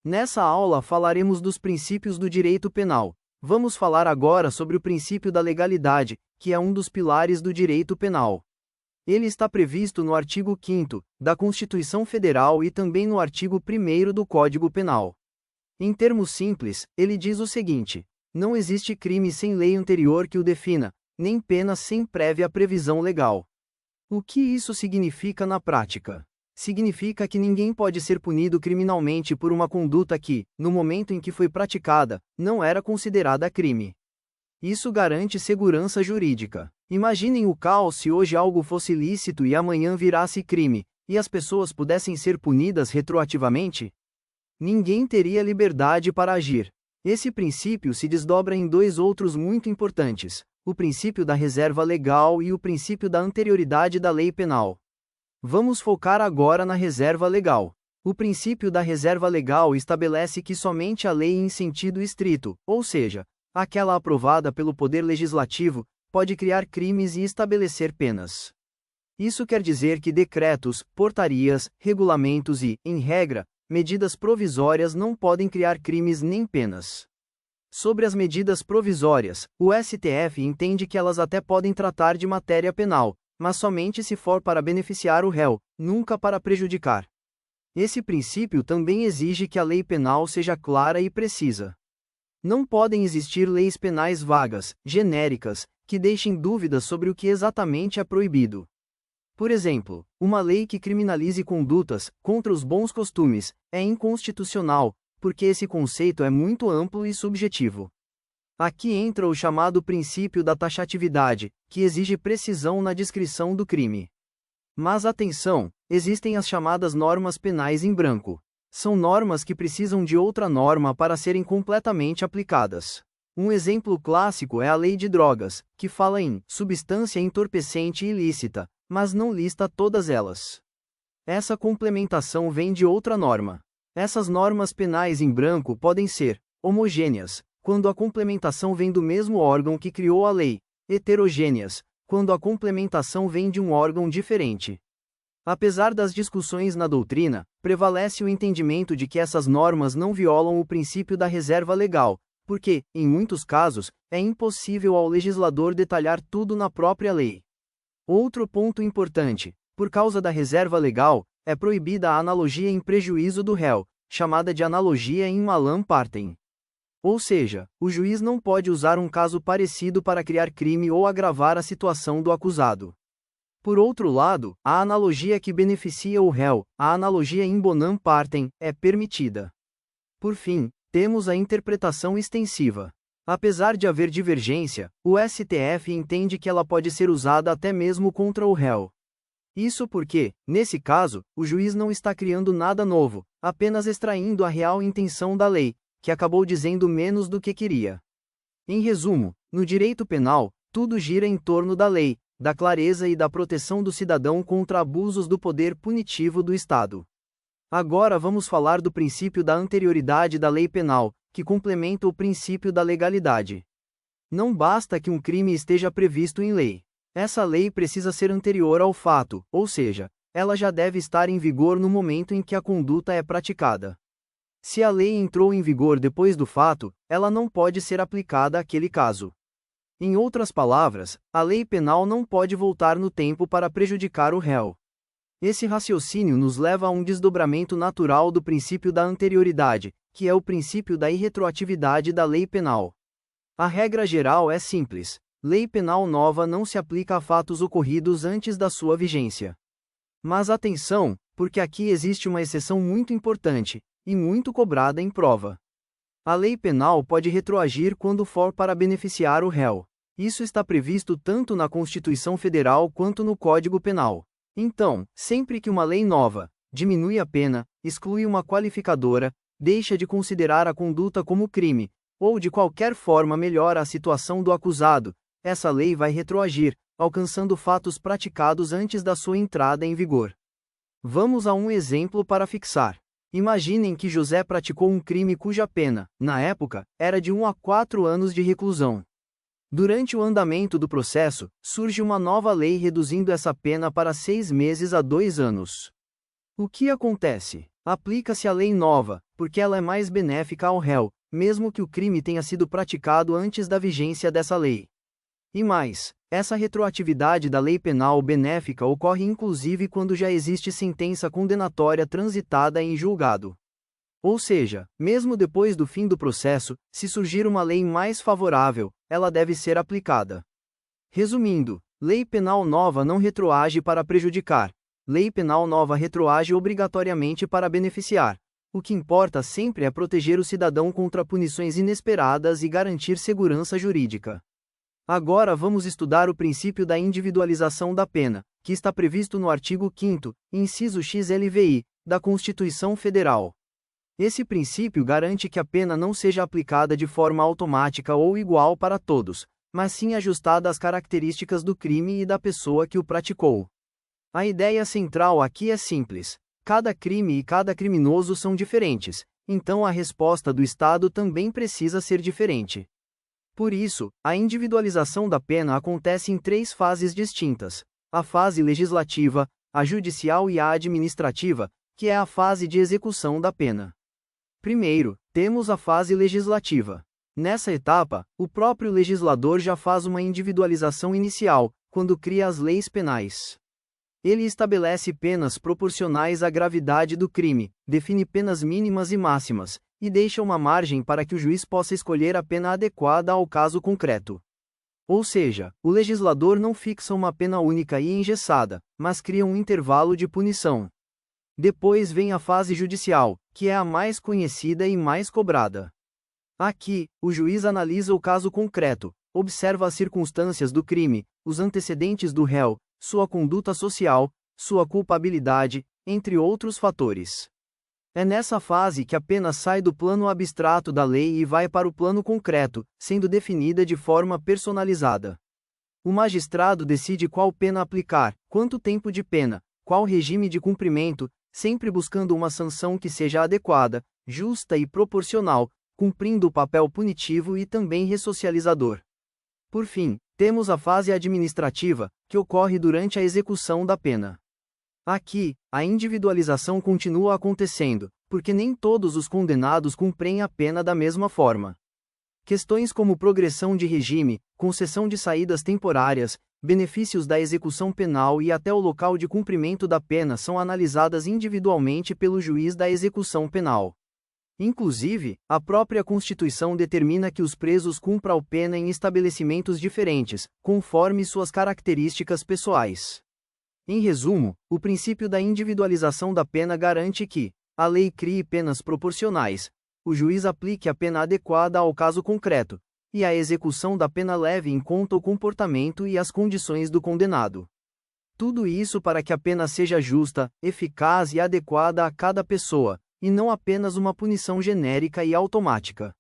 Nessa aula falaremos dos princípios do direito penal. Vamos falar agora sobre o princípio da legalidade, que é um dos pilares do direito penal. Ele está previsto no artigo 5º da Constituição Federal e também no artigo 1º do Código Penal. Em termos simples, ele diz o seguinte: não existe crime sem lei anterior que o defina, nem pena sem prévia previsão legal. O que isso significa na prática? Significa que ninguém pode ser punido criminalmente por uma conduta que, no momento em que foi praticada, não era considerada crime. Isso garante segurança jurídica. Imaginem o caos se hoje algo fosse lícito e amanhã virasse crime, e as pessoas pudessem ser punidas retroativamente? Ninguém teria liberdade para agir. Esse princípio se desdobra em dois outros muito importantes: o princípio da reserva legal e o princípio da anterioridade da lei penal. Vamos focar agora na reserva legal. O princípio da reserva legal estabelece que somente a lei em sentido estrito, ou seja, aquela aprovada pelo Poder Legislativo, pode criar crimes e estabelecer penas. Isso quer dizer que decretos, portarias, regulamentos e, em regra, medidas provisórias não podem criar crimes nem penas. Sobre as medidas provisórias, o STF entende que elas até podem tratar de matéria penal, mas somente se for para beneficiar o réu, nunca para prejudicar. Esse princípio também exige que a lei penal seja clara e precisa. Não podem existir leis penais vagas, genéricas, que deixem dúvidas sobre o que exatamente é proibido. Por exemplo, uma lei que criminalize condutas contra os bons costumes é inconstitucional, porque esse conceito é muito amplo e subjetivo. Aqui entra o chamado princípio da taxatividade, que exige precisão na descrição do crime. Mas atenção, existem as chamadas normas penais em branco. São normas que precisam de outra norma para serem completamente aplicadas. Um exemplo clássico é a Lei de Drogas, que fala em substância entorpecente ilícita, mas não lista todas elas. Essa complementação vem de outra norma. Essas normas penais em branco podem ser homogêneas, quando a complementação vem do mesmo órgão que criou a lei, heterogêneas, quando a complementação vem de um órgão diferente. Apesar das discussões na doutrina, prevalece o entendimento de que essas normas não violam o princípio da reserva legal, porque, em muitos casos, é impossível ao legislador detalhar tudo na própria lei. Outro ponto importante: por causa da reserva legal, é proibida a analogia em prejuízo do réu, chamada de analogia in malam partem. Ou seja, o juiz não pode usar um caso parecido para criar crime ou agravar a situação do acusado. Por outro lado, a analogia que beneficia o réu, a analogia in bonam partem, é permitida. Por fim, temos a interpretação extensiva. Apesar de haver divergência, o STF entende que ela pode ser usada até mesmo contra o réu. Isso porque, nesse caso, o juiz não está criando nada novo, apenas extraindo a real intenção da lei, que acabou dizendo menos do que queria. Em resumo, no direito penal, tudo gira em torno da lei, da clareza e da proteção do cidadão contra abusos do poder punitivo do Estado. Agora vamos falar do princípio da anterioridade da lei penal, que complementa o princípio da legalidade. Não basta que um crime esteja previsto em lei. Essa lei precisa ser anterior ao fato, ou seja, ela já deve estar em vigor no momento em que a conduta é praticada. Se a lei entrou em vigor depois do fato, ela não pode ser aplicada àquele caso. Em outras palavras, a lei penal não pode voltar no tempo para prejudicar o réu. Esse raciocínio nos leva a um desdobramento natural do princípio da anterioridade, que é o princípio da irretroatividade da lei penal. A regra geral é simples: lei penal nova não se aplica a fatos ocorridos antes da sua vigência. Mas atenção, porque aqui existe uma exceção muito importante, e muito cobrada em prova. A lei penal pode retroagir quando for para beneficiar o réu. Isso está previsto tanto na Constituição Federal quanto no Código Penal. Então, sempre que uma lei nova diminui a pena, exclui uma qualificadora, deixa de considerar a conduta como crime, ou de qualquer forma melhora a situação do acusado, essa lei vai retroagir, alcançando fatos praticados antes da sua entrada em vigor. Vamos a um exemplo para fixar. Imaginem que José praticou um crime cuja pena, na época, era de 1 a 4 anos de reclusão. Durante o andamento do processo, surge uma nova lei reduzindo essa pena para 6 meses a 2 anos. O que acontece? Aplica-se a lei nova, porque ela é mais benéfica ao réu, mesmo que o crime tenha sido praticado antes da vigência dessa lei. E mais, essa retroatividade da lei penal benéfica ocorre inclusive quando já existe sentença condenatória transitada em julgado. Ou seja, mesmo depois do fim do processo, se surgir uma lei mais favorável, ela deve ser aplicada. Resumindo, lei penal nova não retroage para prejudicar. Lei penal nova retroage obrigatoriamente para beneficiar. O que importa sempre é proteger o cidadão contra punições inesperadas e garantir segurança jurídica. Agora vamos estudar o princípio da individualização da pena, que está previsto no artigo 5º, inciso XLVI, da Constituição Federal. Esse princípio garante que a pena não seja aplicada de forma automática ou igual para todos, mas sim ajustada às características do crime e da pessoa que o praticou. A ideia central aqui é simples. Cada crime e cada criminoso são diferentes, então a resposta do Estado também precisa ser diferente. Por isso, a individualização da pena acontece em 3 fases distintas: a fase legislativa, a judicial e a administrativa, que é a fase de execução da pena. Primeiro, temos a fase legislativa. Nessa etapa, o próprio legislador já faz uma individualização inicial, quando cria as leis penais. Ele estabelece penas proporcionais à gravidade do crime, define penas mínimas e máximas, e deixa uma margem para que o juiz possa escolher a pena adequada ao caso concreto. Ou seja, o legislador não fixa uma pena única e engessada, mas cria um intervalo de punição. Depois vem a fase judicial, que é a mais conhecida e mais cobrada. Aqui, o juiz analisa o caso concreto, observa as circunstâncias do crime, os antecedentes do réu, sua conduta social, sua culpabilidade, entre outros fatores. É nessa fase que a pena sai do plano abstrato da lei e vai para o plano concreto, sendo definida de forma personalizada. O magistrado decide qual pena aplicar, quanto tempo de pena, qual regime de cumprimento, sempre buscando uma sanção que seja adequada, justa e proporcional, cumprindo o papel punitivo e também ressocializador. Por fim, temos a fase administrativa, que ocorre durante a execução da pena. Aqui, a individualização continua acontecendo, porque nem todos os condenados cumprem a pena da mesma forma. Questões como progressão de regime, concessão de saídas temporárias, benefícios da execução penal e até o local de cumprimento da pena são analisadas individualmente pelo juiz da execução penal. Inclusive, a própria Constituição determina que os presos cumpram a pena em estabelecimentos diferentes, conforme suas características pessoais. Em resumo, o princípio da individualização da pena garante que a lei crie penas proporcionais, o juiz aplique a pena adequada ao caso concreto, e a execução da pena leve em conta o comportamento e as condições do condenado. Tudo isso para que a pena seja justa, eficaz e adequada a cada pessoa, e não apenas uma punição genérica e automática.